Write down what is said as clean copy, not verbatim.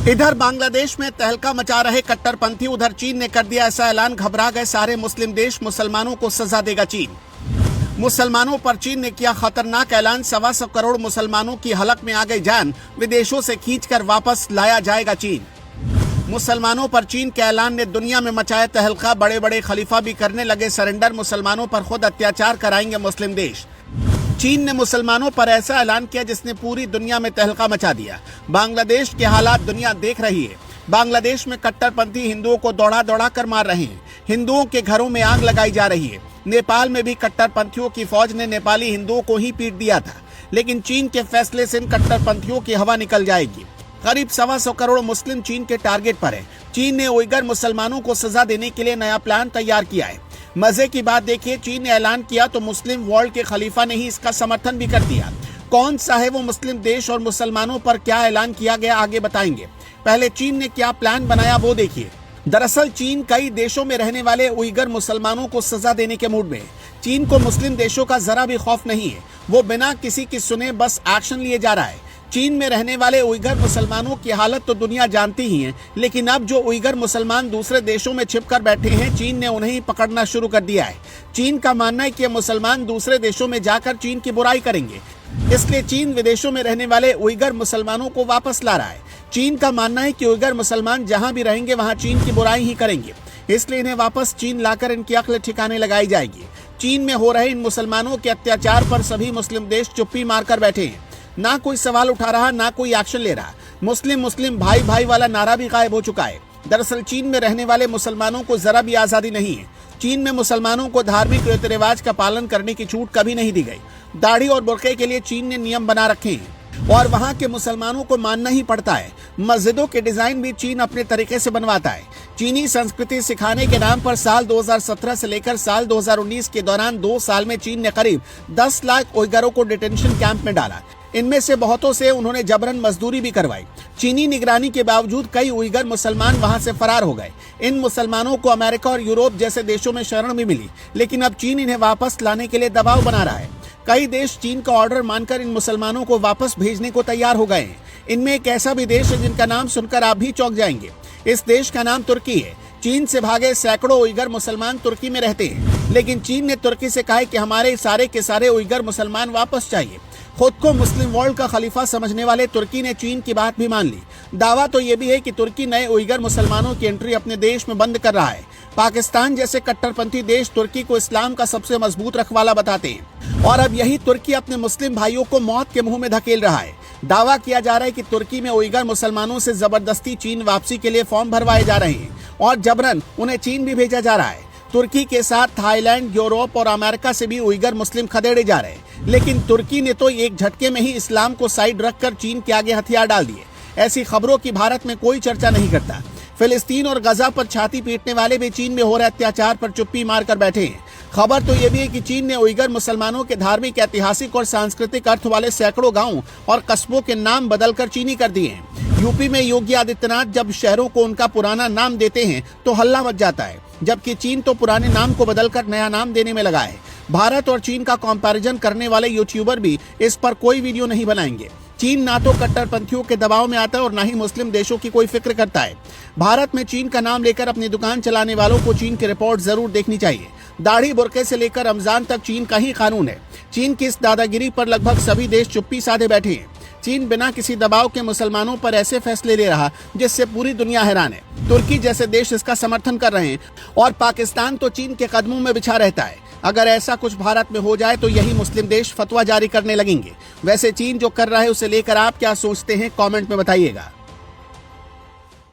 इधर बांग्लादेश में तहलका मचा रहे कट्टरपंथी, उधर चीन ने कर दिया ऐसा ऐलान, घबरा गए सारे मुस्लिम देश, मुसलमानों को सजा देगा चीन। मुसलमानों पर चीन ने किया खतरनाक ऐलान, 125 करोड़ मुसलमानों की हलक में आ गई जान, विदेशों से खींचकर वापस लाया जाएगा चीन। मुसलमानों पर चीन के ऐलान ने दुनिया में मचाया तहलका, बड़े बड़े खलीफा भी करने लगे सरेंडर, मुसलमानों पर खुद अत्याचार कराएंगे मुस्लिम देश। चीन ने मुसलमानों पर ऐसा ऐलान किया जिसने पूरी दुनिया में तहलका मचा दिया। बांग्लादेश के हालात दुनिया देख रही है। बांग्लादेश में कट्टरपंथी हिंदुओं को दौड़ा दौड़ा कर मार रहे हैं, हिंदुओं के घरों में आग लगाई जा रही है। नेपाल में भी कट्टरपंथियों की फौज ने नेपाली हिंदुओं को ही पीट दिया था, लेकिन चीन के फैसले से इन कट्टरपंथियों की हवा निकल जाएगी। करीब 125 करोड़ मुस्लिम चीन के टारगेट पर है। चीन ने उइगर मुसलमानों को सजा देने के लिए नया प्लान तैयार किया है। मजे की बात देखिए, चीन ने ऐलान किया तो मुस्लिम वर्ल्ड के खलीफा ने ही इसका समर्थन भी कर दिया। कौन सा है वो मुस्लिम देश और मुसलमानों पर क्या ऐलान किया गया, आगे बताएंगे। पहले चीन ने क्या प्लान बनाया वो देखिए। दरअसल चीन कई देशों में रहने वाले उइगर मुसलमानों को सजा देने के मूड में है। चीन को मुस्लिम देशों का जरा भी खौफ नहीं है, वो बिना किसी की सुने बस एक्शन लिए जा रहा है। चीन में रहने वाले उइगर मुसलमानों की हालत तो दुनिया जानती ही है, लेकिन अब जो उइगर मुसलमान दूसरे देशों में छिपकर बैठे हैं, चीन ने उन्हें पकड़ना शुरू कर दिया है। चीन का मानना है कि मुसलमान दूसरे देशों में जाकर चीन की बुराई करेंगे, इसलिए चीन विदेशों में रहने वाले उइगर मुसलमानों को वापस ला रहा है। चीन का मानना है कि उइगर मुसलमान जहाँ भी रहेंगे वहाँ चीन की बुराई ही करेंगे, इसलिए इन्हें वापस चीन लाकर इनकी अक्ल ठिकाने लगाई जाएगी। चीन में हो रहे इन मुसलमानों के अत्याचार पर सभी मुस्लिम देश चुप्पी मारकर बैठे हैं, ना कोई सवाल उठा रहा, ना कोई एक्शन ले रहा। मुस्लिम मुस्लिम भाई भाई वाला नारा भी गायब हो चुका है। दरअसल चीन में रहने वाले मुसलमानों को जरा भी आजादी नहीं है। चीन में मुसलमानों को धार्मिक रीति रिवाज का पालन करने की छूट कभी नहीं दी गई। दाढ़ी और बुर्के के लिए चीन ने नियम बना रखे हैं और वहाँ के मुसलमानों को मानना ही पड़ता है। मस्जिदों के डिजाइन भी चीन अपने तरीके से बनवाता है। चीनी संस्कृति सिखाने के नाम पर साल 2017 से लेकर साल 2019 के दौरान 2 साल में चीन ने करीब 10 लाख उइगरों को डिटेंशन कैंप में डाला। इनमें से बहुतों से उन्होंने जबरन मजदूरी भी करवाई। चीनी निगरानी के बावजूद कई उइगर मुसलमान वहां से फरार हो गए। इन मुसलमानों को अमेरिका और यूरोप जैसे देशों में शरण भी मिली, लेकिन अब चीन इन्हें वापस लाने के लिए दबाव बना रहा है। कई देश चीन का ऑर्डर मानकर इन मुसलमानों को वापस भेजने को तैयार हो गए हैं। इनमें एक ऐसा भी देश है जिनका नाम सुनकर आप भी चौंक जाएंगे। इस देश का नाम तुर्की है। चीन से भागे सैकड़ों उइगर मुसलमान तुर्की में रहते हैं, लेकिन चीन ने तुर्की से कहा है कि हमारे सारे के सारे उइगर मुसलमान वापस चाहिए। खुद को मुस्लिम वर्ल्ड का खलीफा समझने वाले तुर्की ने चीन की बात भी मान ली। दावा तो ये भी है कि तुर्की नए उइगर मुसलमानों की एंट्री अपने देश में बंद कर रहा है। पाकिस्तान जैसे कट्टरपंथी देश तुर्की को इस्लाम का सबसे मजबूत रखवाला बताते हैं और अब यही तुर्की अपने मुस्लिम भाइयों को मौत के मुंह में धकेल रहा है। दावा किया जा रहा है कि तुर्की में उइगर मुसलमानों से जबरदस्ती चीन वापसी के लिए फॉर्म भरवाए जा रहे हैं और जबरन उन्हें चीन भी भेजा जा रहा है। तुर्की के साथ थाईलैंड, यूरोप और अमेरिका से भी उइगर मुस्लिम खदेड़े जा रहे हैं, लेकिन तुर्की ने तो एक झटके में ही इस्लाम को साइड रखकर चीन के आगे हथियार डाल दिए। ऐसी खबरों की भारत में कोई चर्चा नहीं करता। फिलिस्तीन और गजा पर छाती पीटने वाले भी चीन में हो रहे अत्याचार पर चुप्पी मारकर बैठे हैं। खबर तो ये भी है कि चीन ने उइगर मुसलमानों के धार्मिक, ऐतिहासिक और सांस्कृतिक अर्थ वाले सैकड़ों गांवों और कस्बों के नाम बदलकर चीनी कर दिए हैं। यूपी में योगी आदित्यनाथ जब शहरों को उनका पुराना नाम देते हैं तो हल्ला मच जाता है, जबकि चीन तो पुराने नाम को बदलकर नया नाम देने में लगा है। भारत और चीन का कंपैरिजन करने वाले यूट्यूबर भी इस पर कोई वीडियो नहीं बनाएंगे। चीन ना तो कट्टरपंथियों के दबाव में आता है और ना ही मुस्लिम देशों की कोई फिक्र करता है। भारत में चीन का नाम लेकर अपनी दुकान चलाने वालों को चीन की रिपोर्ट जरूर देखनी चाहिए। दाढ़ी बुर्के से लेकर रमजान तक चीन का ही कानून है। चीन की इस दादागिरी पर लगभग सभी देश चुप्पी साधे बैठे हैं। चीन बिना किसी दबाव के मुसलमानों पर ऐसे फैसले ले रहा जिससे पूरी दुनिया हैरान है। तुर्की जैसे देश इसका समर्थन कर रहे हैं और पाकिस्तान तो चीन के कदमों में बिछा रहता है। अगर ऐसा कुछ भारत में हो जाए तो यही मुस्लिम देश फतवा जारी करने लगेंगे। वैसे चीन जो कर रहा है उसे लेकर आप क्या सोचते हैं, कमेंट में बताइएगा।